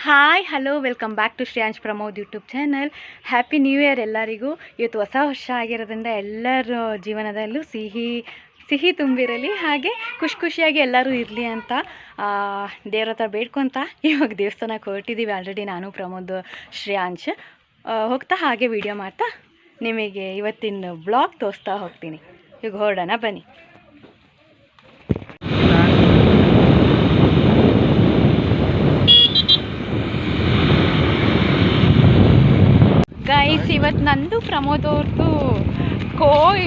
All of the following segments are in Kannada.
Hi hello welcome back to Shreyansh Pramod YouTube channel. Happy new year ಎಲ್ಲರಿಗೂ. ಇವತ್ತು ಹೊಸ ವರ್ಷ ಆಗಿರೋದ್ರಿಂದ ಎಲ್ಲರ ಜೀವನದಲ್ಲೂ ಸಿಹಿ ತುಂಬಿರಲಿ, ಹಾಗೆ ಖುಷಿಯಾಗಿ ಎಲ್ಲರೂ ಇರಲಿ ಅಂತ ದೇವ್ರ ಹತ್ರ ಬೇಡ್ಕೊತ ಇವಾಗ ದೇವಸ್ಥಾನಕ್ಕೆ ಹೊರಟಿದ್ದೀವಿ. ಆಲ್ರೆಡಿ ನಾನು ಪ್ರಮೋದ್ ಶ್ರೇಯಾಂಶ್ ಹೋಗ್ತಾ ಹಾಗೆ ವಿಡಿಯೋ ಮಾಡ್ತಾ ನಿಮಗೆ ಇವತ್ತಿನ ಬ್ಲಾಗ್ ತೋರಿಸ್ತಾ ಹೋಗ್ತೀನಿ. ಈಗ ಹೊರಡೋಣ ಬನ್ನಿ. ಗೈಸ್, ಇವತ್ತು ನಂದು ಪ್ರಮೋದ್ ಅವ್ರದ್ದು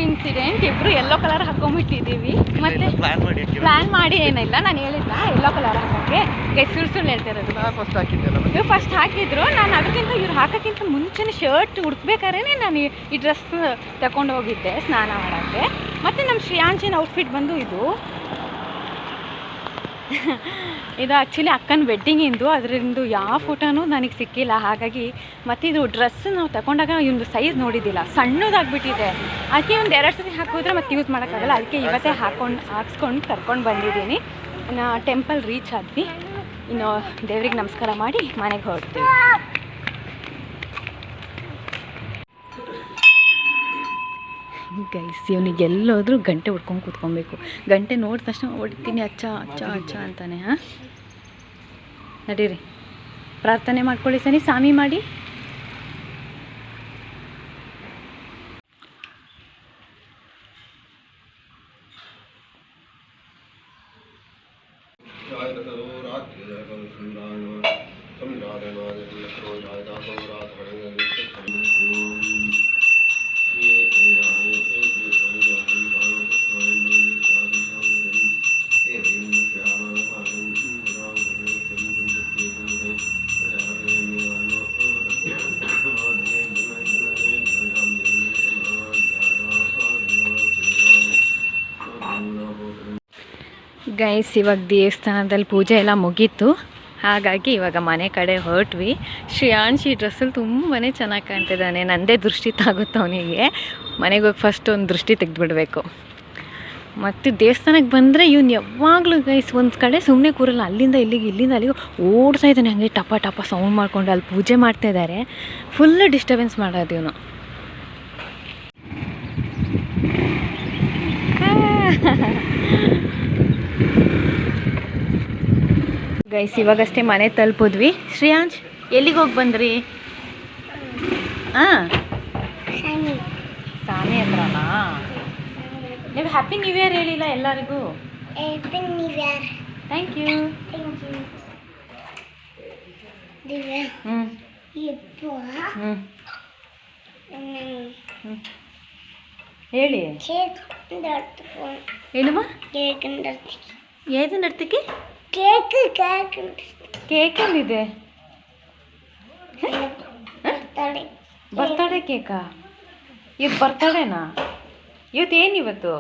ಇನ್ಸಿಡೆಂಟ್. ಇಬ್ರು ಯೆಲ್ಲೋ ಕಲರ್ ಹಾಕೊಂಡ್ಬಿಟ್ಟಿದ್ದೀವಿ. ಮತ್ತೆ ಪ್ಲಾನ್ ಮಾಡಿ ಏನಿಲ್ಲ, ನಾನು ಹೇಳಿದ್ನ ಯೆಲ್ಲೋ ಕಲರ್ ಹಾಕೋಕ್ಕೆ. ಗೈಸ್ ಸುಳ್ಳು ಹೇಳ್ತಿರೋದು. ಇವ್ರು ಫಸ್ಟ್ ಹಾಕಿದ್ರು, ನಾನು ಅದಕ್ಕಿಂತ ಇವ್ರು ಹಾಕೋಕ್ಕಿಂತ ಮುಂಚೆನೇ ಶರ್ಟ್ ಹುಡ್ಕ್ಬೇಕಾದ್ರೆ ನಾನು ಈ ಡ್ರೆಸ್ ತಗೊಂಡು ಹೋಗಿದ್ದೆ ಸ್ನಾನ ಮಾಡೋಕ್ಕೆ. ಮತ್ತು ನಮ್ಮ ಶ್ರೇಯಾಂಶಿನ ಔಟ್ಫಿಟ್ ಬಂದು ಇದು ಆ್ಯಕ್ಚುಲಿ ಅಕ್ಕನ ವೆಡ್ಡಿಂಗಿಂದು, ಅದರಿಂದ ಯಾವ ಫೋಟೋನೂ ನನಗೆ ಸಿಕ್ಕಿಲ್ಲ. ಹಾಗಾಗಿ ಮತ್ತು ಇದು ಡ್ರೆಸ್ ನಾವು ತಗೊಂಡಾಗ ಇವ್ದು ಸೈಜ್ ನೋಡಿದ್ದಿಲ್ಲ, ಸಣ್ಣದಾಗ್ಬಿಟ್ಟಿದೆ. ಅದಕ್ಕೆ ಒಂದು 2 ಸತಿ ಹಾಕಿದ್ರೆ ಮತ್ತೆ ಯೂಸ್ ಮಾಡೋಕ್ಕಾಗಲ್ಲ. ಅದಕ್ಕೆ ಇವತ್ತೇ ಹಾಕ್ಸ್ಕೊಂಡು ಕರ್ಕೊಂಡು ಬಂದಿದ್ದೀನಿ. ಇನ್ನು ಟೆಂಪಲ್ ರೀಚ್ ಆದ್ವಿ. ಇನ್ನು ದೇವ್ರಿಗೆ ನಮಸ್ಕಾರ ಮಾಡಿ ಮನೆಗೆ ಹೊರಡ್ತೀವಿ. ಗೈಸ್, ಇವನಿಗೆ ಎಲ್ಲೋದ್ರೂ ಗಂಟೆ ಹೊಡ್ಕೊಂಡು ಕೂತ್ಕೊಬೇಕು. ಗಂಟೆ ನೋಡಿದ ತಕ್ಷಣ ಹೊಡಿತೀನಿ, ಅಚ್ಚ ಅಚ್ಚ ಅಚ್ಚ ಅಂತಾನೆ. ಹಾಂ, ನಡೀರಿ, ಪ್ರಾರ್ಥನೆ ಮಾಡ್ಕೊಳ್ಳಿ ಸನಿ, ಸ್ವಾಮಿ ಮಾಡಿ. ಗೈಸ್, ಇವಾಗ ದೇವಸ್ಥಾನದಲ್ಲಿ ಪೂಜೆ ಎಲ್ಲ ಮುಗೀತು. ಹಾಗಾಗಿ ಇವಾಗ ಮನೆ ಕಡೆ ಹೊರಟ್ವಿ. ಶ್ರೇಯಾಂಶ್ ಈ ಡ್ರೆಸ್ಸಲ್ಲಿ ತುಂಬಾ ಚೆನ್ನಾಗಿ ಕಾಣ್ತಿದ್ದಾನೆ. ನನ್ನದೇ ದೃಷ್ಟಿ ತಾಗುತ್ತೆ ಅವನಿಗೆ. ಮನೆಗೆ ಹೋಗಿ ಫಸ್ಟ್ ಒಂದು ದೃಷ್ಟಿ ತೆಗೆದುಬಿಡ್ಬೇಕು. ಮತ್ತು ದೇವಸ್ಥಾನಕ್ಕೆ ಬಂದರೆ ಇವನು ಯಾವಾಗಲೂ ಗೈಸ್ ಒಂದು ಕಡೆ ಸುಮ್ಮನೆ ಕೂರಲ್ಲ. ಅಲ್ಲಿಂದ ಅಲ್ಲಿಗೆ ಓಡ್ತಾ ಇದ್ದಾನೆ, ಹಂಗೆ ಟಪ ಸೌಂಡ್ ಮಾಡಿಕೊಂಡು. ಅಲ್ಲಿ ಪೂಜೆ ಮಾಡ್ತಾಯಿದ್ದಾರೆ, ಫುಲ್ ಡಿಸ್ಟರ್ಬೆನ್ಸ್ ಮಾಡೋದು ಇವನು. ಗೈಸ್, ಇವಾಗಷ್ಟೇ ಮನೆ ತಲುಪಿದ್ವಿ. ಶ್ರೇಯಾಂಶ್, ಎಲ್ಲಿಗೆ ಹೋಗಿ ಬಂದ್ರಿ? ಹಾಂ, ಸಾಮಿ ಹತ್ರನಾ? ನೀವು ಹ್ಯಾಪಿ ನ್ಯೂ ಇಯರ್ ಹೇಳಿಲ್ಲ ಎಲ್ಲರಿಗೂ. Thank you. ಹೇಳಿ. ಏನಮ್ಮ? ಏದು ನಡ್ತಿಕೆ? ಕೇಕ್ ಎಲ್ಲಿದೆ? ಬರ್ತಡೇ ಕೇಕಾ? ಇವತ್ತು ಬರ್ತಡೇನಾ? ಇವತ್ತು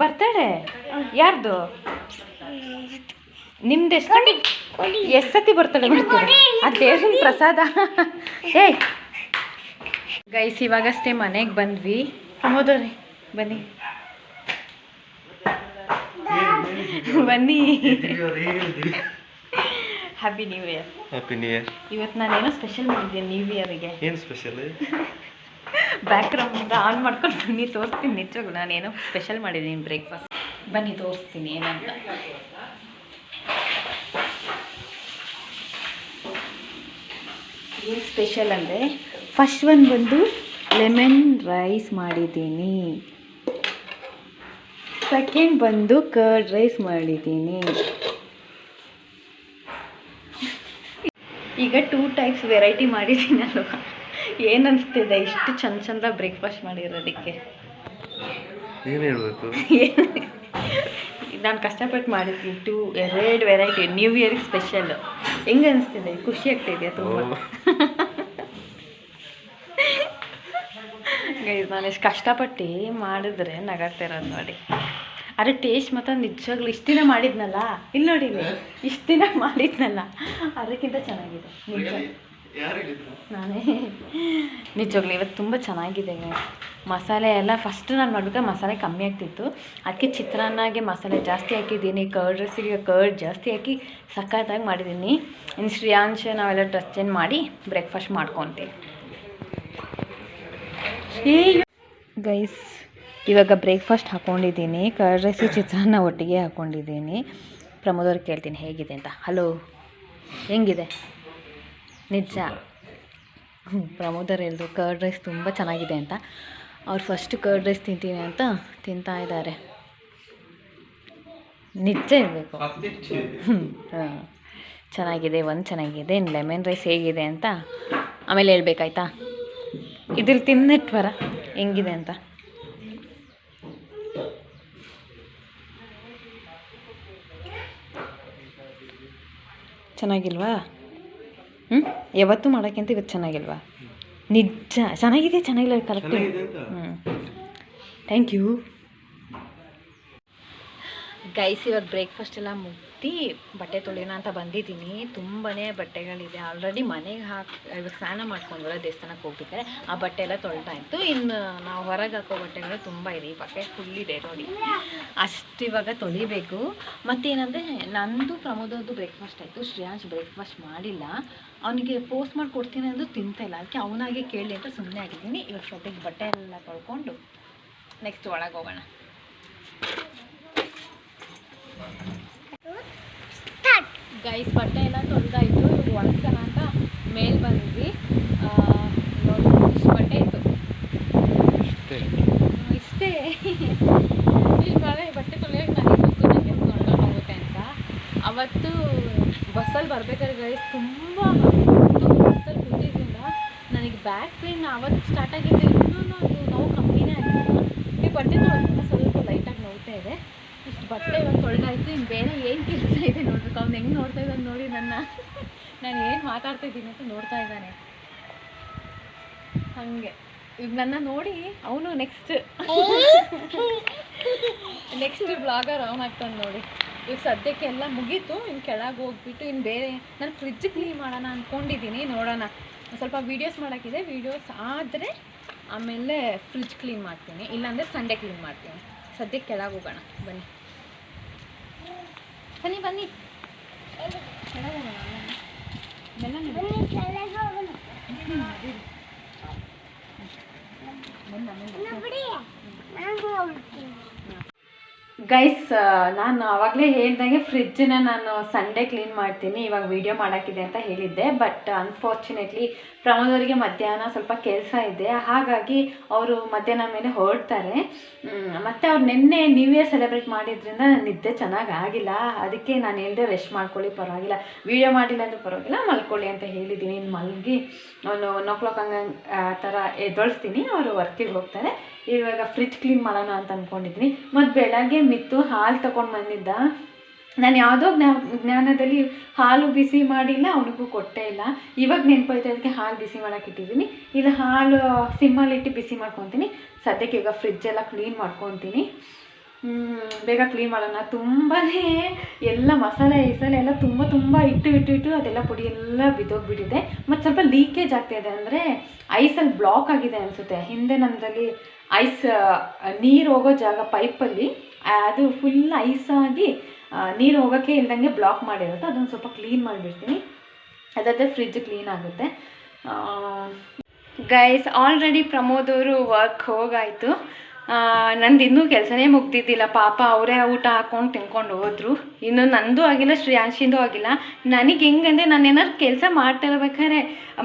ಬರ್ತಡೇ ಯಾರ್ದು? ನಿಮ್ದು ಎಷ್ಟು ಸತಿ ಬರ್ತಡೇ ಮಾಡ್ತೀರಿ? ಆ ದೇವ್ರಿನ ಪ್ರಸಾದ. ಏಯ್ ಗೈಸ್, ಇವಾಗಷ್ಟೇ ಮನೆಗೆ ಬಂದ್ವಿ. ಪ್ರಮೋದವ್ರಿ ಬನ್ನಿ ಬನ್ನಿ. Happy new year. Happy new year. ಇವತ್ತು ನಾನೇನೋ ಸ್ಪೆಷಲ್ ಮಾಡಿದ್ದೀನಿ ನ್ಯೂ ಇಯರ್ಗೆ. ಏನು ಸ್ಪೆಷಲ್? ಬ್ಯಾಕ್ಗ್ರೌಂಡ್ ಆನ್ ಮಾಡ್ಕೊಂಡು ಬನ್ನಿ, ತೋರಿಸ್ತೀನಿ. ನಿಜವಾಗ್ಲೂ ನಾನೇನೋ ಸ್ಪೆಷಲ್ ಮಾಡಿದ್ದೀನಿ ಬ್ರೇಕ್ಫಾಸ್ಟ್. ಬನ್ನಿ ತೋರಿಸ್ತೀನಿ ಏನಂತ. ಏನು ಸ್ಪೆಷಲ್ ಅಂದರೆ, ಫಸ್ಟ್ ಒನ್ ಬಂದು ಲೆಮನ್ ರೈಸ್ ಮಾಡಿದ್ದೀನಿ. ಸೆಕೆಂಡ್ ಬಂದು ಕರ್ಡ್ ರೈಸ್ ಮಾಡಿದ್ದೀನಿ. ಈಗ 2 ಟೈಪ್ಸ್ ವೆರೈಟಿ ಮಾಡಿದ್ದೀನಲ್ವ, ಏನು ಅನಿಸ್ತಿದೆ ಇಷ್ಟು ಚಂದ ಬ್ರೇಕ್ಫಾಸ್ಟ್ ಮಾಡಿರೋದಕ್ಕೆ? ಏನು ಹೇಳಬೇಕು, ನಾನು ಕಷ್ಟಪಟ್ಟು ಮಾಡಿದ್ದೀನಿ. 2 ವೆರೈಟಿ ನ್ಯೂ ಇಯರ್ಗೆ ಸ್ಪೆಷಲ್. ಹೆಂಗೆ ಅನಿಸ್ತಿದೆ? ಖುಷಿ ಆಗ್ತಾಯಿದೆಯಾ ತುಂಬ? ಗೈಸ್, ನಾನು ಎಷ್ಟು ಕಷ್ಟಪಟ್ಟು ಮಾಡಿದ್ರೆ ನಗಾಡ್ತಿರೋದು ನೋಡಿ. ಅರೆ ಟೇಸ್ಟ್ ಮಾತ್ರ ನಿಜವಾಗ್ಲೂ ಇಷ್ಟು ದಿನ ಮಾಡಿದ್ನಲ್ಲ, ಇಲ್ಲಿ ನೋಡಿ, ಇಷ್ಟು ದಿನ ಮಾಡಿದ್ನಲ್ಲ ಅದಕ್ಕಿಂತ ಚೆನ್ನಾಗಿದೆ ನಿಜ. ಯಾರು ಹೇಳಿದ್ರು? ನಾನೇ ನಿಜವಾಗ್ಲೂ ಇವತ್ತು ತುಂಬ ಚೆನ್ನಾಗಿದೆ ಮಸಾಲೆ ಎಲ್ಲ ಫಸ್ಟ್ ನಾನು ಮಾಡ್ಬೇಕಾದ್ರೆ ಮಸಾಲೆ ಕಮ್ಮಿ ಆಗ್ತಿತ್ತು, ಅದಕ್ಕೆ ಚಿತ್ರಾನ್ನಾಗೆ ಮಸಾಲೆ ಜಾಸ್ತಿ ಹಾಕಿದ್ದೀನಿ, ಕರ್ಡ್ ರೈಸಿಗೆ ಕರ್ಡ್ ಜಾಸ್ತಿ ಹಾಕಿ ಸಖತ್ತಾಗಿ ಮಾಡಿದ್ದೀನಿ. ಇನ್ನು ಶ್ರೇಯಾಂಶ್ ನಾವೆಲ್ಲ ಡ್ರೆಸ್ ಚೇಂಜ್ ಮಾಡಿ ಬ್ರೇಕ್ಫಾಸ್ಟ್ ಮಾಡ್ಕೊತೀವಿ. ಗೈಸ್ ಇವಾಗ ಬ್ರೇಕ್ಫಾಸ್ಟ್ ಹಾಕ್ಕೊಂಡಿದ್ದೀನಿ, ಕರ್ಡ್ ರೈಸು ಚಿತ್ರಾನ್ನ ಒಟ್ಟಿಗೆ ಹಾಕ್ಕೊಂಡಿದ್ದೀನಿ. ಪ್ರಮೋದವ್ರಿಗೆ ಕೇಳ್ತೀನಿ ಹೇಗಿದೆ ಅಂತ. ಹಲೋ, ಹೆಂಗಿದೆ? ನಿಜ ಪ್ರಮೋದರ್ ಹೇಳಿದ್ರು ಕರ್ಡ್ ರೈಸ್ ತುಂಬ ಚೆನ್ನಾಗಿದೆ ಅಂತ. ಅವ್ರು ಫಸ್ಟ್ ಕರ್ಡ್ ರೈಸ್ ತಿಂತೀನಿ ಅಂತ ತಿಂತಾ ಇದ್ದಾರೆ. ನಿಜ ಇರಬೇಕು. ಚೆನ್ನಾಗಿದೆ, ಚೆನ್ನಾಗಿದೆ. ಇನ್ನು ಲೆಮನ್ ರೈಸ್ ಹೇಗಿದೆ ಅಂತ ಆಮೇಲೆ ಹೇಳ್ಬೇಕಾಯ್ತಾ. ಇದ್ರಲ್ಲಿ ತಿನ್ನಿಟ್ವರ ಹೆಂಗಿದೆ ಅಂತ. ಚೆನ್ನಾಗಿಲ್ವಾ? ಯಾವತ್ತೂ ಮಾಡೋಕ್ಕಿಂತ ಇವತ್ತು ಚೆನ್ನಾಗಿಲ್ವಾ? ನಿಜ ಚೆನ್ನಾಗಿದೆ, ಚೆನ್ನಾಗಿಲ್ಲ ಕರೆಕ್ಟ್. Thank you guys. ಇವಾಗ ಬ್ರೇಕ್ಫಾಸ್ಟ್ ಎಲ್ಲ ಮುಗ್ದು ಬಟ್ಟೆ ತೊಳೆಯೋಣ ಅಂತ ಬಂದಿದ್ದೀನಿ. ತುಂಬಾ ಬಟ್ಟೆಗಳಿದೆ ಆಲ್ರೆಡಿ. ಮನೆಗೆ ಇವಾಗ ಸ್ನಾನ ಮಾಡ್ಕೊಂಡ್ವರ ದೇವಸ್ಥಾನಕ್ಕೆ ಹೋಗ್ಬೇಕಾದ್ರೆ ಆ ಬಟ್ಟೆ ಎಲ್ಲ ತೊಳ್ತಾ ಇತ್ತು. ಇನ್ನು ನಾವು ಹೊರಗೆ ಹಾಕೋ ಬಟ್ಟೆಗಳು ತುಂಬ ಇದೆ. ಈ ಬಟ್ಟೆ ಫುಲ್ ಇದೆ ನೋಡಿ, ಅಷ್ಟು ಇವಾಗ ತೊಳಿಬೇಕು. ಮತ್ತೇನಂದರೆ ನಂದು ಪ್ರಮೋದದ್ದು ಬ್ರೇಕ್ಫಾಸ್ಟ್ ಆಯಿತು, ಶ್ರೇಯಾಂಶ್ ಬ್ರೇಕ್ಫಾಸ್ಟ್ ಮಾಡಿಲ್ಲ. ಅವನಿಗೆ ಪೋಸ್ಟ್ ಮಾಡಿ ಕೊಡ್ತೀನಿ ಅಂದು ತಿಂತಾಯಿಲ್ಲ, ಅದಕ್ಕೆ ಅವನಾಗೆ ಕೇಳಿ ಅಂತ ಸುಮ್ಮನೆ ಆಗಿದ್ದೀನಿ. ಇವಾಗ ಸದ್ಯಕ್ಕೆ ಬಟ್ಟೆ ಎಲ್ಲ ತೊಳ್ಕೊಂಡು ನೆಕ್ಸ್ಟ್ ಒಳಗೆ ಹೋಗೋಣ. ಗೈಸ್ ಬಟ್ಟೆ ಎಲ್ಲ ತೊಳೆದಾಯಿತು. ಇವಾಗ ಒಣಗ್ಸೋಣ ಅಂತ ಮೇಲೆ ಬಂದ್ವಿ. ನೋಡಿ ಇಷ್ಟು ಬಟ್ಟೆ ಇತ್ತು, ಇಷ್ಟೇ. ಬಟ್ಟೆ ತೊಳೆಯೋಕೆ ನನಗೆ ಗೊತ್ತು ನನಗೆ ಹೋಗುತ್ತೆ ಅಂತ. ಅವತ್ತು ಬಸ್ಸಲ್ಲಿ ಬರ್ಬೇಕಾದ್ರೆ ಗೈಸ್ ತುಂಬ ಬಸ್ಸಲ್ಲಿ ಕೂತಿದ್ರಿಂದ ನನಗೆ ಬ್ಯಾಕ್ ಪೇನ್ ಅವತ್ತು ಸ್ಟಾರ್ಟ್ ಆಗಿದ್ದು. ಇನ್ನೂ ಅದು ನೋವು ಕಮ್ಮಿನೇ ಆಗಿಲ್ಲ. ಈ ಬಟ್ಟೆ ತೊಳೆದ್ಮೇಲೆ ಸ್ವಲ್ಪ ಲೈಟಾಗಿ ನೋವ್ತಾ ಇದೆ. ಇಷ್ಟು ಬಟ್ಟೆ ಇವಾಗ ತೊಳೆದಾಯ್ತು. ಇನ್ನು ಬೇರೆ ಏನು ಕೆಲಸ ಇದೆ ನೋಡ್ಬೇಕು. ಅವ್ನು ಹೆಂಗೆ ನೋಡ್ತಾ ಇದ್ದಾನೆ ನೋಡಿ ನಾನು ಏನು ಮಾತಾಡ್ತಾ ಇದ್ದೀನಿ ಅಂತ ನೋಡ್ತಾ ಇದ್ದಾನೆ ಹಾಗೆ. ಈಗ ನನ್ನ ನೋಡಿ ಅವನು ನೆಕ್ಸ್ಟ್ ಬ್ಲಾಗರ್ ಅವನಾಗ್ತಾನೆ ನೋಡಿ. ಈಗ ಸದ್ಯಕ್ಕೆ ಎಲ್ಲ ಮುಗೀತು. ಇನ್ನು ಕೆಳಗೆ ಹೋಗ್ಬಿಟ್ಟು ಇನ್ನು ಬೇರೆ ನಾನು ಫ್ರಿಜ್ ಕ್ಲೀನ್ ಮಾಡೋಣ ಅಂದ್ಕೊಂಡಿದ್ದೀನಿ. ನೋಡೋಣ, ಸ್ವಲ್ಪ ವೀಡಿಯೋಸ್ ಮಾಡೋಕ್ಕಿದೆ. ವೀಡಿಯೋಸ್ ಆದರೆ ಆಮೇಲೆ ಫ್ರಿಜ್ ಕ್ಲೀನ್ ಮಾಡ್ತೀನಿ, ಇಲ್ಲಾಂದರೆ ಸಂಡೇ ಕ್ಲೀನ್ ಮಾಡ್ತೀನಿ. ಸದ್ಯಕ್ಕೆ ಕೆಳಗೆ ಹೋಗೋಣ ಬನ್ನಿ. ಬನ್ನಿ ಬನ್ನಿ ಕೆಳಗೆ ಹೋಗೋಣ. ಗೈಸ್ ನಾನು ಆವಾಗಲೇ ಹೇಳ್ದಂಗೆ ಫ್ರಿಜ್ಜನ್ನ ನಾನು ಸಂಡೇ ಕ್ಲೀನ್ ಮಾಡ್ತೀನಿ, ಇವಾಗ ವೀಡಿಯೋ ಮಾಡೋಕ್ಕಿದೆ ಅಂತ ಹೇಳಿದ್ದೆ. ಬಟ್ ಅನ್ಫಾರ್ಚುನೇಟ್ಲಿ ಪ್ರಮೋದವರಿಗೆ ಮಧ್ಯಾಹ್ನ ಸ್ವಲ್ಪ ಕೆಲಸ ಇದೆ, ಹಾಗಾಗಿ ಅವರು ಮಧ್ಯಾಹ್ನ ಮೇಲೆ ಹೊರಡ್ತಾರೆ. ಮತ್ತು ಅವ್ರು ನಿನ್ನೆ ನ್ಯೂ ಇಯರ್ ಸೆಲೆಬ್ರೇಟ್ ಮಾಡಿದ್ರಿಂದ ನಿದ್ದೆ ಚೆನ್ನಾಗಿ ಆಗಿಲ್ಲ. ಅದಕ್ಕೆ ನಾನು ಹೇಳಿದೆ ರೆಸ್ಟ್ ಮಾಡ್ಕೊಳ್ಳಿ ಪರವಾಗಿಲ್ಲ, ವೀಡಿಯೋ ಮಾಡಿಲ್ಲ ಅಂದರೆ ಪರವಾಗಿಲ್ಲ, ಮಲ್ಕೊಳ್ಳಿ ಅಂತ ಹೇಳಿದ್ದೀನಿ. ಇನ್ನು ಮಲಗಿ ಒಂದು 1 o'clock ಹಂಗೆ ಆ ಥರ ಎದ್ದೊಳಿಸ್ತೀನಿ. ಅವರು ವರ್ಕಿಗೆ ಹೋಗ್ತಾರೆ. ಇವಾಗ ಫ್ರಿಜ್ ಕ್ಲೀನ್ ಮಾಡೋಣ ಅಂತ ಅಂದ್ಕೊಂಡಿದ್ದೀನಿ. ಮತ್ತು ಬೆಳಗ್ಗೆ ಮಿತ್ತು ಹಾಲು ತೊಗೊಂಡು ಬಂದಿದ್ದ. ನಾನು ಯಾವುದೋ ಜ್ಞಾನದಲ್ಲಿ ಹಾಲು ಬಿಸಿ ಮಾಡಿಲ್ಲ, ಅವನಿಗೂ ಕೊಟ್ಟೇ ಇಲ್ಲ. ಇವಾಗ ನೆನಪಾಯ್ತು, ಅದಕ್ಕೆ ಹಾಲು ಬಿಸಿ ಮಾಡೋಕೆ ಇಟ್ಟಿದ್ದೀನಿ. ಇಲ್ಲ ಹಾಲು ಸಿಮ್ಮಲ್ಲಿಟ್ಟು ಬಿಸಿ ಮಾಡ್ಕೊತೀನಿ. ಸದ್ಯಕ್ಕೆ ಈಗ ಫ್ರಿಜ್ಜೆಲ್ಲ ಕ್ಲೀನ್ ಮಾಡ್ಕೊತೀನಿ. ಬೇಗ ಕ್ಲೀನ್ ಮಾಡೋಣ. ತುಂಬಾ ಎಲ್ಲ ಮಸಾಲೆ ಎಲ್ಲ ತುಂಬ ಇಟ್ಟು ಅದೆಲ್ಲ ಪುಡಿ ಎಲ್ಲ ಬಿದ್ದೋಗ್ಬಿಟ್ಟಿದೆ. ಮತ್ತು ಸ್ವಲ್ಪ ಲೀಕೇಜ್ ಆಗ್ತಾಯಿದೆ, ಅಂದರೆ ಐಸಲ್ಲಿ ಬ್ಲಾಕ್ ಆಗಿದೆ ಅನಿಸುತ್ತೆ. ಹಿಂದೆ ನಮ್ಮದಲ್ಲಿ ಐಸ್ ನೀರು ಹೋಗೋ ಜಾಗ ಪೈಪಲ್ಲಿ ಅದು ಫುಲ್ ಐಸಾಗಿ ನೀರು ಹೋಗೋಕ್ಕೆ ಇಲ್ದಂಗೆ ಬ್ಲಾಕ್ ಮಾಡಿರುತ್ತೆ. ಅದನ್ನು ಸ್ವಲ್ಪ ಕ್ಲೀನ್ ಮಾಡಿಬಿಡ್ತೀನಿ, ಅದಾದರೆ ಫ್ರಿಜ್ ಕ್ಲೀನ್ ಆಗುತ್ತೆ. ಗೈಸ್ ಆಲ್ರೆಡಿ ಪ್ರಮೋದವರು ವರ್ಕ್ ಹೋಗಾಯಿತು. ನಂದು ಇನ್ನೂ ಕೆಲಸನೇ ಮುಗ್ದಿದ್ದಿಲ್ಲ. ಪಾಪ ಅವರೇ ಊಟ ಹಾಕ್ಕೊಂಡು ತಿನ್ಕೊಂಡು ಹೋದರು. ಇನ್ನು ನಂದು ಆಗಿಲ್ಲ, ಶ್ರೇಯಾಂಶಿಂದು ಆಗಿಲ್ಲ. ನನಗೆ ಹೆಂಗಂದರೆ ನಾನು ಏನಾದ್ರು ಕೆಲಸ ಮಾಡ್ತಾ ಇರ್ಬೇಕಾದ್ರೆ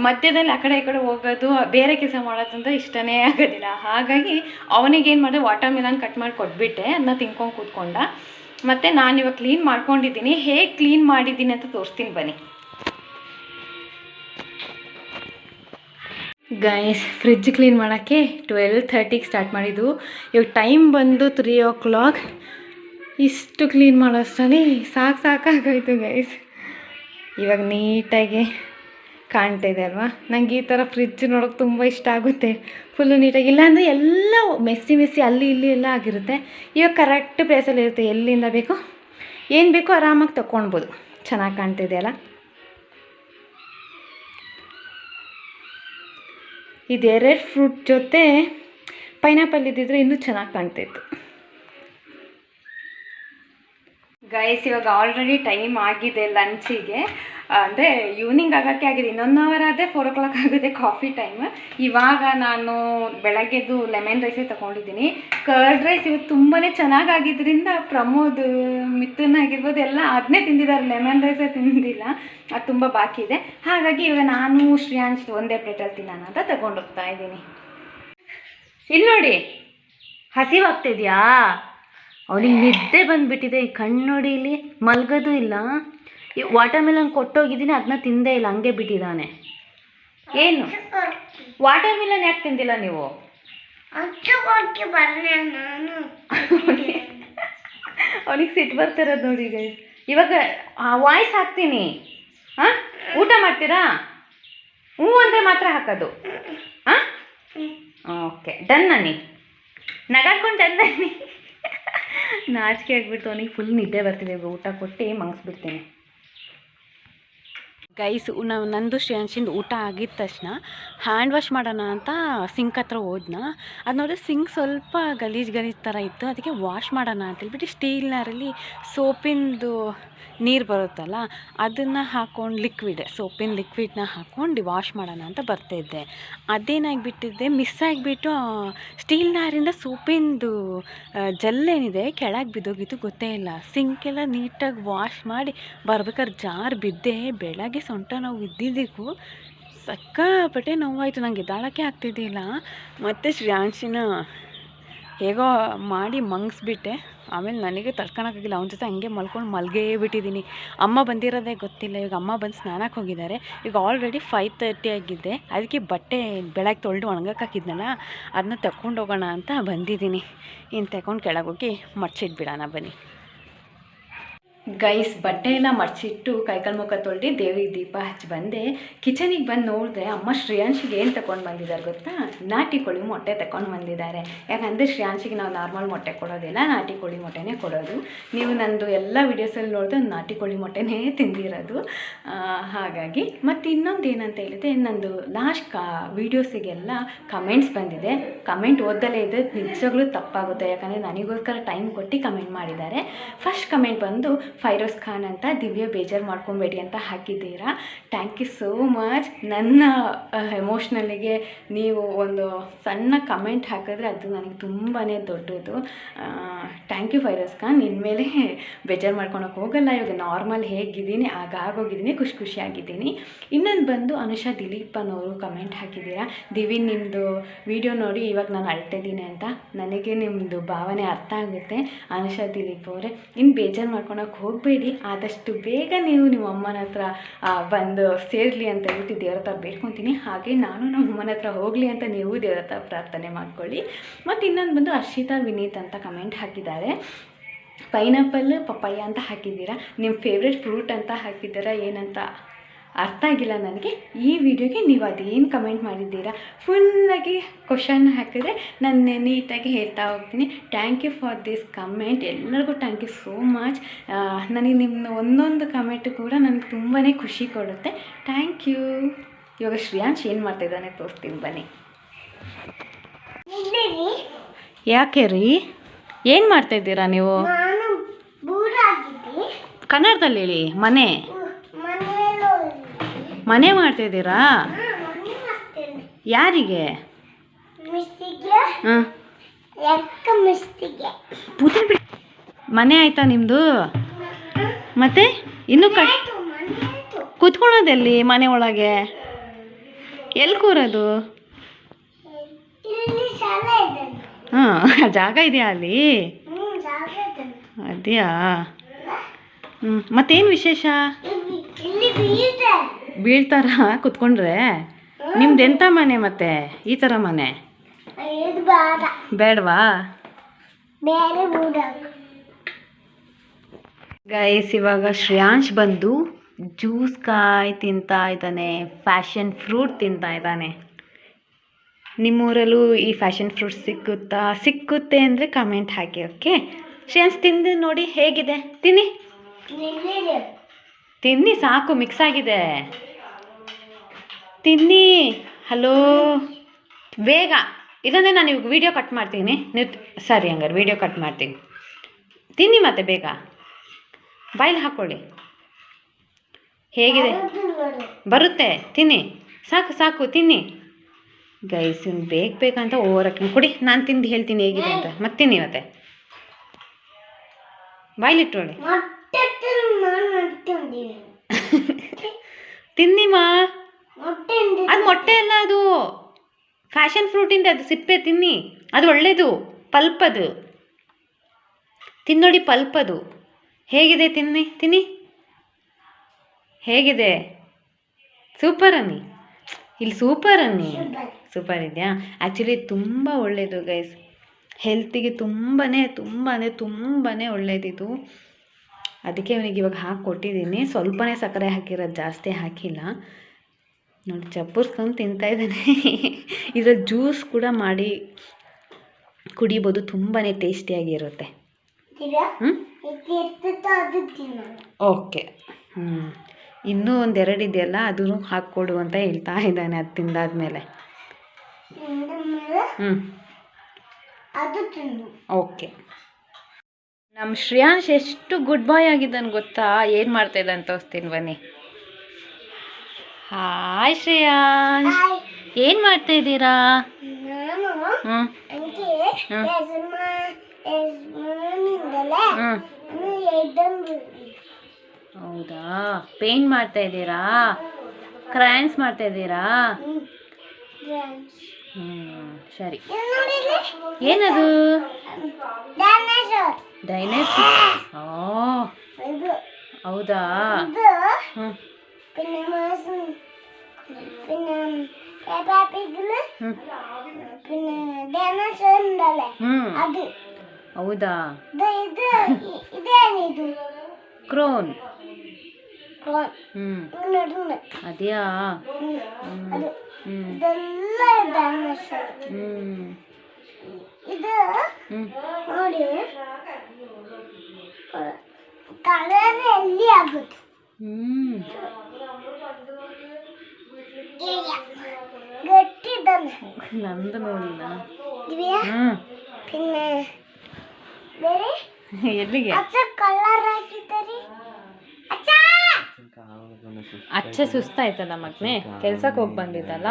ಮಧ್ಯದಲ್ಲಿ ಆ ಕಡೆ ಈ ಕಡೆ ಹೋಗೋದು, ಬೇರೆ ಕೆಲಸ ಮಾಡೋದಂದ್ರೆ ಇಷ್ಟನೇ ಆಗೋದಿಲ್ಲ. ಹಾಗಾಗಿ ಅವನಿಗೇನು ಮಾಡಿದೆ, ವಾಟರ್ ಮೆಲನ್ ಕಟ್ ಮಾಡಿ ಕೊಟ್ಬಿಟ್ಟೆ, ಅದನ್ನ ತಿನ್ಕೊಂಡು ಕೂತ್ಕೊಂಡ. ಮತ್ತು ನಾನಿವಾಗ ಕ್ಲೀನ್ ಮಾಡ್ಕೊಂಡಿದ್ದೀನಿ. ಹೇಗೆ ಕ್ಲೀನ್ ಮಾಡಿದ್ದೀನಿ ಅಂತ ತೋರಿಸ್ತೀನಿ ಬನ್ನಿ. ಗೈಸ್ ಫ್ರಿಜ್ ಕ್ಲೀನ್ ಮಾಡೋಕ್ಕೆ 12:30ಗೆ ಸ್ಟಾರ್ಟ್ ಮಾಡಿದ್ದು. ಇವಾಗ ಟೈಮ್ ಬಂದು 3 o'clock. ಇಷ್ಟು ಕ್ಲೀನ್ ಮಾಡೋಷ್ಟರಲ್ಲಿ ಸಾಕಾಗೋಯ್ತು ಗೈಸ್. ಇವಾಗ ನೀಟಾಗಿ ಕಾಣ್ತಾ ಇದೆ ಅಲ್ವಾ. ನನಗೆ ಈ ಥರ ಫ್ರಿಜ್ ನೋಡೋಕೆ ತುಂಬ ಇಷ್ಟ ಆಗುತ್ತೆ. ಫುಲ್ಲು ನೀಟಾಗಿ, ಇಲ್ಲಾಂದರೆ ಎಲ್ಲ ಮೆಸ್ಸಿ ಅಲ್ಲಿ ಇಲ್ಲಿ ಎಲ್ಲ ಆಗಿರುತ್ತೆ. ಇವಾಗ ಕರೆಕ್ಟ್ ಪ್ಲೇಸಲ್ಲಿ ಇರುತ್ತೆ. ಎಲ್ಲಿಂದ ಬೇಕು ಏನು ಬೇಕೋ ಆರಾಮಾಗಿ ತೊಗೊಳ್ಬೋದು. ಚೆನ್ನಾಗಿ ಕಾಣ್ತಿದೆ ಅಲ್ಲ. ಇದೆರಡು ಫ್ರೂಟ್ ಜೊತೆ ಪೈನಾಪಲ್ ಇದ್ದಿದ್ರೆ ಇನ್ನೂ ಚೆನ್ನಾಗಿ ಕಾಣ್ತಾಯಿತ್ತು. ಗೈಸ್ ಇವಾಗ ಆಲ್ರೆಡಿ ಟೈಮ್ ಆಗಿದೆ ಲಂಚಿಗೆ, ಅಂದರೆ ಈವ್ನಿಂಗ್ ಆಗೋಕ್ಕೆ ಆಗಿದೆ. ಇನ್ನೊಂದು ಅವರ್ ಆದರೆ 4 o'clock ಆಗುತ್ತೆ ಕಾಫಿ ಟೈಮ್. ಇವಾಗ ನಾನು ಬೆಳಗ್ಗೆದು ಲೆಮನ್ ರೈಸೇ ತೊಗೊಂಡಿದ್ದೀನಿ. ಕರ್ಡ್ ರೈಸ್ ಇವತ್ತು ತುಂಬಾ ಚೆನ್ನಾಗಾಗಿದ್ದರಿಂದ ಪ್ರಮೋದ್ ಮಿಥುನ್ ಆಗಿರ್ಬೋದು ಎಲ್ಲ ಅದನ್ನೇ ತಿಂದಿದ್ದಾರೆ, ಲೆಮನ್ ರೈಸೇ ತಿಂದಿಲ್ಲ. ಅದು ತುಂಬ ಬಾಕಿ ಇದೆ. ಹಾಗಾಗಿ ಇವಾಗ ನಾನು ಶ್ರೇಯಾಂಶ್ ಒಂದೇ ಪ್ಲೇಟಲ್ಲಿ ತಿನ್ನೋಣ ಅಂತ ತಗೊಂಡೋಗ್ತಾ ಇದ್ದೀನಿ. ಇಲ್ಲಿ ನೋಡಿ, ಹಸಿವಾಗ್ತಿದ್ಯಾ? ಅವನಿಗೆ ನಿದ್ದೆ ಬಂದುಬಿಟ್ಟಿದೆ. ಈ ಕಣ್ಣು ನೋಡಿ, ಇಲ್ಲಿ ಮಲ್ಗೋದು ಇಲ್ಲ. ಈ ವಾಟರ್ ಮೆಲನ್ ಕೊಟ್ಟೋಗಿದ್ದೀನಿ, ಅದನ್ನ ತಿಂದೇ ಇಲ್ಲ, ಹಂಗೆ ಬಿಟ್ಟಿದ್ದಾನೆ. ಏನು ವಾಟರ್ ಮೆಲನ್ ಯಾಕೆ ತಿಂದಿಲ್ಲ ನೀವು? ಅವನಿಗೆ ಸಿಟ್ಟು ಬರ್ತಿರೋದು ನೋಡಿ ಗೈಸ್. ಇವಾಗ ವಾಯ್ಸ್ ಹಾಕ್ತೀನಿ. ಹಾಂ, ಊಟ ಮಾಡ್ತೀರಾ? ಹ್ಞೂ ಅಂದರೆ ಮಾತ್ರ ಹಾಕೋದು. ಹಾಂ, ಓಕೆ, ಡನ್. ನನ್ನಿ ನಗಾಡ್ಕೊಂಡು ಡನ್. ನನ್ನಿ ನಾಚಿಕೆ ಆಗಿಬಿಡ್ತು ಅವನಿಗೆ. ಫುಲ್ ನಿದ್ದೆ ಬರ್ತಿದೆ. ಊಟ ಕೊಟ್ಟು ಮಂಗಿಸ್ಬಿಡ್ತೇನೆ. ಗೈಸ್, ನಂದು ಶ್ರೇಯಾಂಶಿಂದು ಊಟ ಆಗಿದ ತಕ್ಷಣ ಹ್ಯಾಂಡ್ ವಾಶ್ ಮಾಡೋಣ ಅಂತ ಸಿಂಕ್ ಹತ್ರ ಹೋದ್ನ. ಅದು ನೋಡಿ ಸಿಂಕ್ ಸ್ವಲ್ಪ ಗಲೀಜು ಥರ ಇತ್ತು. ಅದಕ್ಕೆ ವಾಶ್ ಮಾಡೋಣ ಅಂತೇಳ್ಬಿಟ್ಟು ಸ್ಟೀಲ್ನರಲ್ಲಿ ಸೋಪಿಂದು ನೀರು ಬರುತ್ತಲ್ಲ ಅದನ್ನು ಹಾಕ್ಕೊಂಡು ಸೋಪಿನ ಲಿಕ್ವಿಡ್ನ ಹಾಕ್ಕೊಂಡು ವಾಶ್ ಮಾಡೋಣ ಅಂತ ಬರ್ತಾಯಿದ್ದೆ. ಅದೇನಾಗಿಬಿಟ್ಟಿದ್ದೆ, ಮಿಸ್ ಆಗಿಬಿಟ್ಟು ಸ್ಟೀಲ್ನಾರಿಂದ ಸೋಪಿಂದು ಜಲ್ಲೇನಿದೆ ಕೆಳಗೆ ಬಿದ್ದೋಗಿತ್ತು, ಗೊತ್ತೇ ಇಲ್ಲ. ಸಿಂಕೆಲ್ಲ ನೀಟಾಗಿ ವಾಶ್ ಮಾಡಿ ಬರ್ಬೇಕಾದ್ರೆ ಜಾರು ಬಿದ್ದೆ. ಬೆಳಗ್ಗೆ ಸೊಂಟ ನೋವು ಇದ್ದಿದ್ದಕ್ಕೂ ಸಕ್ಕಾಪಟ್ಟೆ ನೋವಾಯಿತು. ನನಗೆ ಎದ್ದಾಳೋಕ್ಕೆ ಆಗ್ತಿದ್ದಿಲ್ಲ. ಮತ್ತು ಶ್ರೇಯಾಂಶಿನ ಹೇಗೋ ಮಾಡಿ ಮಂಗಿಸ್ಬಿಟ್ಟೆ. ಆಮೇಲೆ ನನಗೆ ತಡ್ಕೊಳಕ್ಕಾಗಿಲ್ಲ. ಅವನ ಜೊತೆ ಹಂಗೆ ಮಲ್ಗೇ ಬಿಟ್ಟಿದ್ದೀನಿ. ಅಮ್ಮ ಬಂದಿರೋದೇ ಗೊತ್ತಿಲ್ಲ. ಈಗ ಅಮ್ಮ ಬಂದು ಸ್ನಾನಕ್ಕೆ ಹೋಗಿದ್ದಾರೆ. ಈಗ ಆಲ್ರೆಡಿ 5:30 ಆಗಿದ್ದೆ. ಅದಕ್ಕೆ ಬಟ್ಟೆ ಬೆಳಗ್ಗೆ ತೊಳೆದು ಒಣಗಕ್ಕೆ ಹಾಕಿದ್ನಲ್ಲ, ಅದನ್ನ ತಗೊಂಡು ಹೋಗೋಣ ಅಂತ ಬಂದಿದ್ದೀನಿ. ಇನ್ನು ತಗೊಂಡು ಕೆಳಗೆ ಹೋಗಿ ಮಡ್ಚಿಟ್ಬಿಡೋಣ ಬನ್ನಿ. ಗೈಸ್, ಬಟ್ಟೆ ಎಲ್ಲ ಮಡ್ಚಿಟ್ಟು ಕೈಕಾಲು ಮುಖ ತೊಳ್ದು ದೇವ್ರಿಗೆ ದೀಪ ಹಚ್ಚಿ ಬಂದೆ. ಕಿಚನಿಗೆ ಬಂದು ನೋಡಿದೆ, ಅಮ್ಮ ಶ್ರೇಯಾಂಶಿಗೆ ಏನು ತಗೊಂಡು ಬಂದಿದ್ದಾರೆ ಗೊತ್ತಾ? ನಾಟಿ ಕೋಳಿ ಮೊಟ್ಟೆ ತಗೊಂಡು ಬಂದಿದ್ದಾರೆ. ಯಾಕಂದರೆ ಶ್ರೇಯಾಂಶಿಗೆ ನಾವು ನಾರ್ಮಲ್ ಮೊಟ್ಟೆ ಕೊಡೋದಿಲ್ಲ, ನಾಟಿ ಕೋಳಿ ಮೊಟ್ಟೆನೇ ಕೊಡೋದು. ನೀವು ನಂದು ಎಲ್ಲ ವೀಡಿಯೋಸಲ್ಲಿ ನೋಡಿದ್ರೆ ನಾಟಿ ಕೋಳಿ ಮೊಟ್ಟೆನೇ ತಿಂದಿರೋದು. ಹಾಗಾಗಿ ಮತ್ತು ಇನ್ನೊಂದು ಏನಂತ ಹೇಳಿದೆ, ನಂದು ಲಾಸ್ಟ್ ವೀಡಿಯೋಸಿಗೆಲ್ಲ ಕಮೆಂಟ್ಸ್ ಬಂದಿದೆ. ಕಮೆಂಟ್ ಓದಲೇ ಇದೆ, ನಿಜವಾಗ್ಲೂ ತಪ್ಪಾಗುತ್ತೆ. ಯಾಕಂದರೆ ನನಗೋಸ್ಕರ ಟೈಮ್ ಕೊಟ್ಟು ಕಮೆಂಟ್ ಮಾಡಿದ್ದಾರೆ. ಫಸ್ಟ್ ಕಮೆಂಟ್ ಬಂದು ಫೈರೋಸ್ ಖಾನ್ ಅಂತ, ದಿವ್ಯ ಬೇಜಾರು ಮಾಡ್ಕೊಬೇಡಿ ಅಂತ ಹಾಕಿದ್ದೀರಾ. Thank you so much. ನನ್ನ ಎಮೋಷ್ನಲ್ಲಿಗೆ ನೀವು ಒಂದು ಸಣ್ಣ ಕಮೆಂಟ್ ಹಾಕಿದ್ರೆ ಅದು ನನಗೆ ತುಂಬಾ ದೊಡ್ಡದು. Thank you Firoz Khan. ಇನ್ಮೇಲೆ ಬೇಜಾರು ಮಾಡ್ಕೊಳಕ್ಕೆ ಹೋಗಲ್ಲ. ಇವಾಗ ನಾರ್ಮಲ್ ಹೇಗಿದ್ದೀನಿ ಆಗೋಗಿದ್ದೀನಿ, ಖುಷಿಯಾಗಿದ್ದೀನಿ. ಇನ್ನೊಂದು ಬಂದು ಅನುಷಾ ದಿಲೀಪ್ ಅನ್ನೋರು ಕಮೆಂಟ್ ಹಾಕಿದ್ದೀರಾ. ದಿವಿ, ನಿಮ್ಮದು ವಿಡಿಯೋ ನೋಡಿ ಇವಾಗ ನಾನು ಅಳ್ತಿದ್ದೀನಿ ಅಂತ. ನನಗೆ ನಿಮ್ಮದು ಭಾವನೆ ಅರ್ಥ ಆಗುತ್ತೆ ಅನುಷಾ ದಿಲೀಪ್ ಅವರೇ. ಇನ್ನು ಬೇಜಾರು ಮಾಡ್ಕೊಳಕ್ಕೆ ಹೋಗಬೇಡಿ. ಆದಷ್ಟು ಬೇಗ ನೀವು ನಿಮ್ಮ ಅಮ್ಮನ ಹತ್ರ ಬಂದು ಸೇರಲಿ ಅಂತ ಹೇಳ್ಬಿಟ್ಟು ದೇವ್ರ ಹತ್ರ ಬೇಡ್ಕೊತೀನಿ. ಹಾಗೆ ನಾನು ನಮ್ಮ ಅಮ್ಮನ ಹತ್ರ ಹೋಗಲಿ ಅಂತ ನೀವು ದೇವ್ರ ಹತ್ರ ಪ್ರಾರ್ಥನೆ ಮಾಡ್ಕೊಳ್ಳಿ. ಮತ್ತು ಇನ್ನೊಂದು ಬಂದು ಹರ್ಷಿತಾ ವಿನೀತ್ ಅಂತ ಕಮೆಂಟ್ ಹಾಕಿದ್ದಾರೆ. ಪೈನಾಪಲ್ ಪಪ್ಪಾಯ ಅಂತ ಹಾಕಿದ್ದೀರಾ. ನಿಮ್ಮ ಫೇವ್ರೆಟ್ ಫ್ರೂಟ್ ಅಂತ ಹಾಕಿದ್ದೀರಾ. ಏನಂತ ಅರ್ಥ ಆಗಿಲ್ಲ ನನಗೆ. ಈ ವಿಡಿಯೋಗೆ ನೀವು ಅದೇನು ಕಮೆಂಟ್ ಮಾಡಿದ್ದೀರಾ ಫುಲ್ಲಾಗಿ ಕ್ವಶನ್ ಹಾಕಿದ್ರೆ ನಾನು ನೀಟಾಗಿ ಹೇಳ್ತಾ ಹೋಗ್ತೀನಿ. Thank you for this comment. ಎಲ್ಲರಿಗೂ ಥ್ಯಾಂಕ್ ಯು ಸೋ ಮಚ್. ನನಗೆ ನಿಮ್ಮ ಒಂದೊಂದು ಕಮೆಂಟ್ ಕೂಡ ನನಗೆ ತುಂಬಾ ಖುಷಿ ಕೊಡುತ್ತೆ. Thank you. ಇವಾಗ ಶ್ರೇಯಾಂಶ್ ಏನು ಮಾಡ್ತಾಯಿದ್ದಾನೆ ತೋರಿಸ್ತೀನಿ ಬನ್ನಿ. ಯಾಕೆ ರೀ, ಏನು ಮಾಡ್ತಾಯಿದ್ದೀರಾ ನೀವು? ಕನ್ನಡದಲ್ಲಿ ಹೇಳಿ. ಮನೆ ಮಾಡ್ತಾಯಿದ್ದೀರಾ? ಯಾರಿಗೆ? ಹಾಂ, ಮನೆ ಆಯಿತಾ ನಿಮ್ಮದು? ಮತ್ತೆ ಇನ್ನೂ ಕೂತ್ಕೊಳ್ಳೋದೆಲ್ಲಿ? ಮನೆ ಒಳಗೆ ಎಲ್ಲಿ ಕೂರೋದು? ಹಾಂ, ಜಾಗ ಇದೆಯಾ ಅಲ್ಲಿ? ಅದೆಯಾ? ಮತ್ತೇನು ವಿಶೇಷ? ಬೀಳ್ತಾರ ಕುತ್ಕೊಂಡ್ರೆ? ನಿಮ್ದು ಎಂಥ ಮನೆ ಮತ್ತೆ? ಈ ಥರ ಮನೆ ಬೇಡವಾ? ಗೈಸ್, ಇವಾಗ ಶ್ರೇಯಾಂಶ್ ಬಂದು ಜ್ಯೂಸ್ ಕಾಯಿ ತಿಂತಾ ಇದ್ದಾನೆ, ಫ್ಯಾಷನ್ ಫ್ರೂಟ್ ತಿಂತಾ ಇದ್ದಾನೆ. ನಿಮ್ಮೂರಲ್ಲೂ ಈ ಫ್ಯಾಷನ್ ಫ್ರೂಟ್ ಸಿಕ್ಕುತ್ತೆ ಅಂದರೆ ಕಮೆಂಟ್ ಹಾಕಿ. ಓಕೆ ಶ್ರೇಯಾಂಶ್, ತಿಂದು ನೋಡಿ ಹೇಗಿದೆ. ತಿನ್ನಿ ಸಾಕು, ಮಿಕ್ಸ್ ಆಗಿದೆ. ತಿನ್ನಿ. ಹಲೋ ಬೇಗ, ಇಲ್ಲಾಂದರೆ ನಾನು ಇವಾಗ ವೀಡಿಯೋ ಕಟ್ ಮಾಡ್ತೀನಿ. ನೀವು ಸರಿ ಹಂಗಾರೆ ವೀಡಿಯೋ ಕಟ್ ಮಾಡ್ತೀನಿ. ತಿನ್ನಿ ಮತ್ತೆ ಬೇಗ, ಬಾಯ್ಲಿ ಹಾಕ್ಕೊಳ್ಳಿ. ಹೇಗಿದೆ? ಬರುತ್ತೆ, ತಿನ್ನಿ. ಸಾಕು ಸಾಕು ತಿನ್ನಿ. ಗೈಸ್ ಇವ್ನು ಬೇಕಂತ ಓವರಕ್ಕೆ ಕೊಡಿ. ನಾನು ತಿಂದು ಹೇಳ್ತೀನಿ ಹೇಗಿದೆ ಅಂತ. ಮತ್ತೆ ತಿನ್ನಿ ಮತ್ತೆ, ಬಾಯ್ಲಿಟ್ಟೋಳಿ. ತಿನ್ನಿಮಾ. ಅದು ಮೊಟ್ಟೆ ಅಲ್ಲ, ಅದು ಫ್ಯಾಷನ್ ಫ್ರೂಟಿಂದ, ಅದು ಸಿಪ್ಪೆ ತಿನ್ನಿ. ಅದು ಒಳ್ಳೇದು, ಪಲ್ಪ್ ಅದು ತಿನ್ನೋಡಿ, ಪಲ್ಪ್ ಅದು. ಹೇಗಿದೆ ತಿನ್ನಿ ತಿನ್ನಿ. ಹೇಗಿದೆ? ಸೂಪರ್ ಅನ್ನಿ. ಇಲ್ಲಿ ಸೂಪರ್ ಅನ್ನಿ. ಸೂಪರ್ ಇದೆಯಾ? ಆ್ಯಕ್ಚುಲಿ ತುಂಬ ಒಳ್ಳೆಯದು ಗೈಸ್, ಹೆಲ್ತಿಗೆ ತುಂಬಾ ಒಳ್ಳೆಯದಿದು. ಅದಕ್ಕೆ ಅವನಿಗೆ ಇವಾಗ ಹಾಕಿ ಕೊಟ್ಟಿದ್ದೀನಿ. ಸ್ವಲ್ಪನೇ ಸಕ್ಕರೆ ಹಾಕಿರೋದು, ಜಾಸ್ತಿ ಹಾಕಿಲ್ಲ. ನೋಡಿ ಚಪ್ಪರ್ಸ್ಕೊಂಡು ತಿಂತಾಯಿದ್ದಾನೆ. ಇದರಲ್ಲಿ ಜ್ಯೂಸ್ ಕೂಡ ಮಾಡಿ ಕುಡಿಬೋದು, ತುಂಬಾ ಟೇಸ್ಟಿಯಾಗಿರುತ್ತೆ. ಓಕೆ, ಇನ್ನೂ ಒಂದೆರಡು ಇದೆಯಲ್ಲ, ಅದನ್ನು ಹಾಕ್ಕೊಡು ಅಂತ ಹೇಳ್ತಾ ಇದ್ದಾನೆ. ಅದು ತಿಂದಾದ್ಮೇಲೆ ಓಕೆ. ನಮ್ಮ ಶ್ರೇಯಾಂಶ್ ಎಷ್ಟು ಗುಡ್ ಬಾಯ್ ಆಗಿದ್ದಾನೆ ಗೊತ್ತಾ? ಏನು ಮಾಡ್ತಾ ಇದ್ದಾನೆ ತೋರಿಸ್ತೀನಿ ಬನ್ನಿ. ಹಾಯ್ ಶ್ರೇಯಾಂಶ್, ಏನು ಮಾಡ್ತಾ ಇದ್ದೀರಾ? ಹೌದಾ, ಪೇಂಟ್ ಮಾಡ್ತಾ ಇದ್ದೀರಾ? ಕ್ರಯಾನ್ಸ್ ಮಾಡ್ತಾ ಇದ್ದೀರಾ? ಸರಿ. ಏನದು? ಡೈನೋಸಾರ್. ಹೌದಾ? ಹೌದಾ? ಕ್ರೋನ್. ಅದ್ಯಾ? ನಂದು ನೋಡಿಲ್ಲ. ಎಲ್ಲಿಗೆ? ಅಚ್ಚ ಸುಸ್ತಾಯ್ತಲ್ಲ ಮಗ್ನೆ, ಕೆಲ್ಸಕ್ಕೆ ಹೋಗಿ ಬಂದಿದ್ದಲ್ಲ.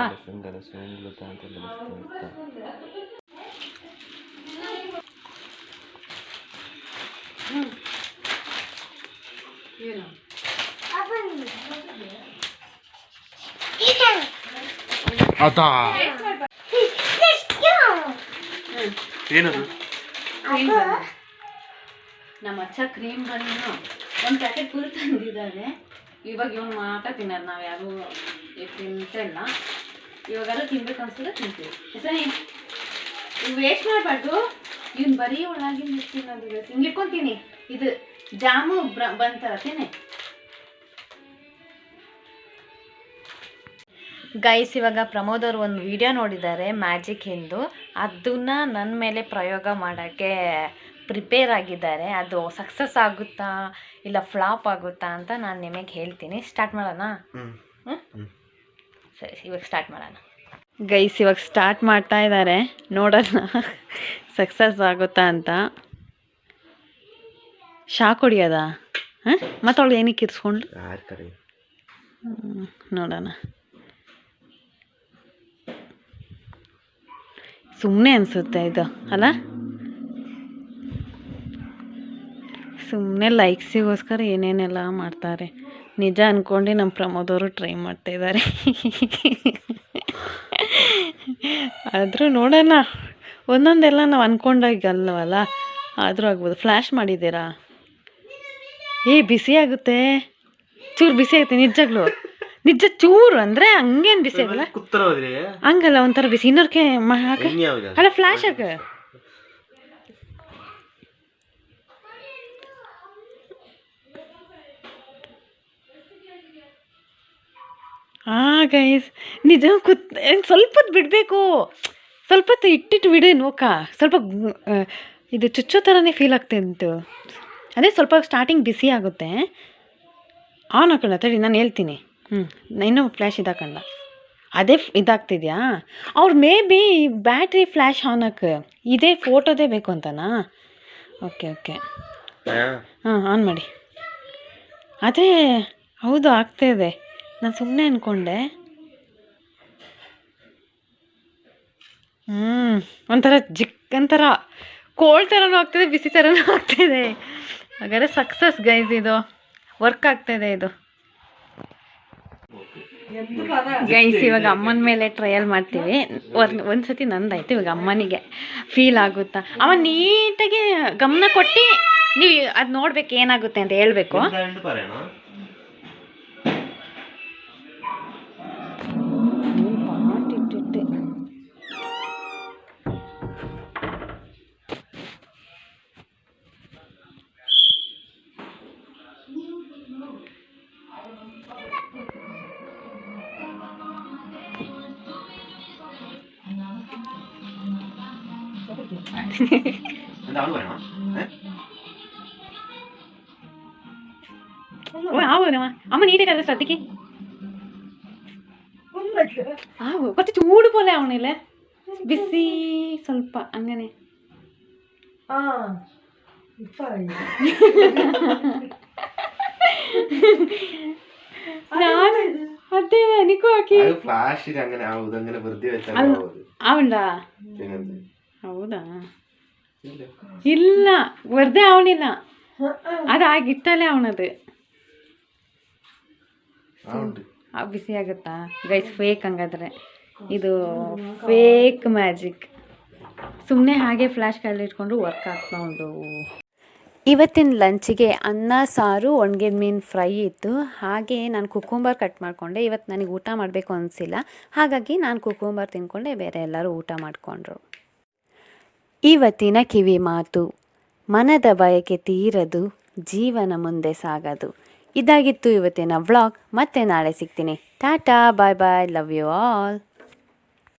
ಏನದು? ನಮ್ಮ ಅಚ್ಚ ಕ್ರೀಮ್ ಬನ್ನು ಒಂದು ಪ್ಯಾಕೆಟ್ ಫುಲ್ ತಂದಿದ್ದಾರೆ. ಇವಾಗ ಇವನು ಮಾತ್ರ ತಿನ್ನೋದು, ನಾವು ಯಾರು ತಿಂತಿಲ್ಲ. ಇವಾಗೆಲ್ಲ ತಿನ್ಬೇಕು ಅನ್ಸಿದ್ರೆ ತಿಂತೀವಿ. ಸರಿ, ಇವು ವೇಸ್ಟ್ ಮಾಡಬಾರ್ದು. ಇವ್ನು ಬರೀ ಒಳಗಿನ ತಿನ್ನೋದು. ಹಿಂಗಿಟ್ಕೊತೀನಿ. ಇದು ಜಾಮು ಬಂತರ ತಿನ್ನಿ. ಗೈಸ್, ಇವಾಗ ಪ್ರಮೋದ್ ಅವರು ಒಂದು ವಿಡಿಯೋ ನೋಡಿದ್ದಾರೆ ಮ್ಯಾಜಿಕ್ ಎಂದು. ಅದನ್ನು ನನ್ನ ಮೇಲೆ ಪ್ರಯೋಗ ಮಾಡೋಕ್ಕೆ ಪ್ರಿಪೇರ್ ಆಗಿದ್ದಾರೆ. ಅದು ಸಕ್ಸಸ್ ಆಗುತ್ತಾ ಇಲ್ಲ ಫ್ಲಾಪ್ ಆಗುತ್ತಾ ಅಂತ ನಾನು ನಿಮಗೆ ಹೇಳ್ತೀನಿ. ಸ್ಟಾರ್ಟ್ ಮಾಡೋಣ? ಸರಿ, ಇವಾಗ ಸ್ಟಾರ್ಟ್ ಮಾಡೋಣ. ಗೈಸ್, ಇವಾಗ ಸ್ಟಾರ್ಟ್ ಮಾಡ್ತಾ ಇದ್ದಾರೆ, ನೋಡೋಣ ಸಕ್ಸಸ್ ಆಗುತ್ತಾ ಅಂತ. ಶಾಕ್ ಹೊಡಿಯೋದಾ? ಮತ್ತವಳು ಏನಕ್ಕೆ ಇರಿಸ್ಕೊಂಡು ನೋಡೋಣ. ಸುಮ್ಮನೆ ಅನಿಸುತ್ತೆ ಇದು ಅಲ್ಲ, ಸುಮ್ಮನೆ ಲೈಕ್ಸಿಗೋಸ್ಕರ ಏನೇನೆಲ್ಲ ಮಾಡ್ತಾರೆ. ನಿಜ ಅಂದ್ಕೊಂಡು ನಮ್ಮ ಪ್ರಮೋದ್ ಅವರು ಟ್ರೈ ಮಾಡ್ತಾಯಿದ್ದಾರೆ. ಆದರೂ ನೋಡೋಣ, ಒಂದೊಂದೆಲ್ಲ ನಾವು ಅಂದ್ಕೊಂಡಾಗಲ್ವಲ್ಲ, ಆದರೂ ಆಗ್ಬೋದು. ಫ್ಲ್ಯಾಶ್ ಮಾಡಿದ್ದೀರಾ? ಬಿಸಿ ಆಗುತ್ತೆ, ಚೂರು ಬಿಸಿ ಆಗುತ್ತೆ ನಿಜಾಗ್ಲೂ. ನಿಜ ಚೂರು ಅಂದರೆ ಹಂಗೇನು ಬಿಸಿ ಆಗಲ್ಲ, ಹಂಗಲ್ಲ, ಒಂಥರ ಬಿಸಿ. ಇನ್ನೂರಕ್ಕೆ ಅಲ್ಲ ಫ್ಲ್ಯಾಶ್ ಆಗ. ಗೈಸ್, ನಿಜ ಸ್ವಲ್ಪ ಹೊತ್ತು ಬಿಡಬೇಕು. ಸ್ವಲ್ಪ ಹೊತ್ತು ಇಟ್ಟಿಟ್ಟು ಬಿಡು ನೋಕ. ಸ್ವಲ್ಪ ಇದು ಚುಚ್ಚೋ ಥರನೇ ಫೀಲ್ ಆಗ್ತಿತ್ತು. ಅದೇ ಸ್ವಲ್ಪ ಸ್ಟಾರ್ಟಿಂಗ್ ಬಿಸಿ ಆಗುತ್ತೆ. ಆನ್ ಹಾಕೋಣ ತಡಿ, ನಾನು ಹೇಳ್ತೀನಿ. ಇನ್ನೂ ಫ್ಲ್ಯಾಶ್ ಇದಾಕಂಡ. ಅದೇ ಇದಾಗ್ತಿದ್ಯಾ? ಅವ್ರು ಮೇ ಬಿ ಬ್ಯಾಟ್ರಿ ಫ್ಲ್ಯಾಶ್ ಆನಕ್ಕೆ ಇದೇ ಫೋಟೋದೇ ಬೇಕು ಅಂತನಾ? ಓಕೆ ಓಕೆ ಹಾಂ ಆನ್ ಮಾಡಿ. ಅದೇ ಹೌದು ಆಗ್ತಾಯಿದೆ, ನಾನು ಸುಮ್ಮನೆ ಅಂದ್ಕೊಂಡೆ. ಒಂಥರ ಒಂಥರ ಕೋಲ್ಡ್ ಥರನೂ ಆಗ್ತಿದೆ, ಬಿಸಿ ಥರನೂ ಆಗ್ತಿದೆ. ಹಾಗಾದ್ರೆ ಸಕ್ಸಸ್ ಗೈಸ್, ಇದು ವರ್ಕ್ ಆಗ್ತಾಯಿದೆ ಇದು. ಗೈಸ್ ಇವಾಗ ಅಮ್ಮನ ಮೇಲೆ ಟ್ರಯಲ್ ಮಾಡ್ತೀವಿ. ಒಂದ್ಸತಿ ನಂದಾಯ್ತು, ಇವಾಗ ಅಮ್ಮನಿಗೆ ಫೀಲ್ ಆಗುತ್ತಾ? ಅಮ್ಮ ನೀಟಾಗಿ ಗಮನ ಕೊಟ್ಟು ನೀವು ಅದು ನೋಡ್ಬೇಕು ಏನಾಗುತ್ತೆ ಅಂತ ಹೇಳ್ಬೇಕು. അമ്മ നീട്ടൊക്കെ ശ്രദ്ധിക്ക്. കുറച്ച് ചൂട് പോലെ ആവണില്ലേ, ബിസി ಸ್ವಲ್ಪ അങ്ങനെ. അതെ എനിക്കും ആക്കി ആവണ്ടാ? ಹೌದಾ? ಇಲ್ಲ ವರ್ದೆ ಅವನಿಲ್ಲ, ಅದಾಗಿಟ್ಟಲ್ಲೇ ಅವನದು ಬಿಸಿ ಆಗುತ್ತಾ ಗೈಸ್? ಫೇಕ್ ಹಂಗಾದ್ರೆ ಇದು ಫೇಕ್ ಮ್ಯಾಜಿಕ್. ಸುಮ್ಮನೆ ಹಾಗೆ ಫ್ಲ್ಯಾಶ್ ಕಾಯಲ್ಲಿ ಇಟ್ಕೊಂಡು ವರ್ಕ್ ಆಗ್ತಾ ಉಂಟು. ಇವತ್ತಿನ ಲಂಚಿಗೆ ಅನ್ನ ಸಾರು ಒಣಗಿದ ಮೀನು ಫ್ರೈ ಇತ್ತು. ಹಾಗೆ ನಾನು ಕುಕುಂಬರ್ ಕಟ್ ಮಾಡಿಕೊಂಡೆ. ಇವತ್ತು ನನಗೆ ಊಟ ಮಾಡಬೇಕು ಅನಿಸಿಲ್ಲ, ಹಾಗಾಗಿ ನಾನು ಕುಕುಂಬರ್ ತಿಂದ್ಕೊಂಡೆ, ಬೇರೆ ಎಲ್ಲರೂ ಊಟ ಮಾಡಿಕೊಂಡ್ರು. ಇವತ್ತಿನ ಕಿವಿ ಮಾತು: ಮನದ ಬಯಕೆ ತೀರದು, ಜೀವನ ಮುಂದೆ ಸಾಗದು. ಇದಾಗಿತ್ತು ಇವತ್ತಿನ ವ್ಲಾಗ್. ಮತ್ತೆ ನಾಳೆ ಸಿಗ್ತೀನಿ. ಟಾಟಾ, ಬಾಯ್ ಬಾಯ್, ಲವ್ ಯು ಆಲ್.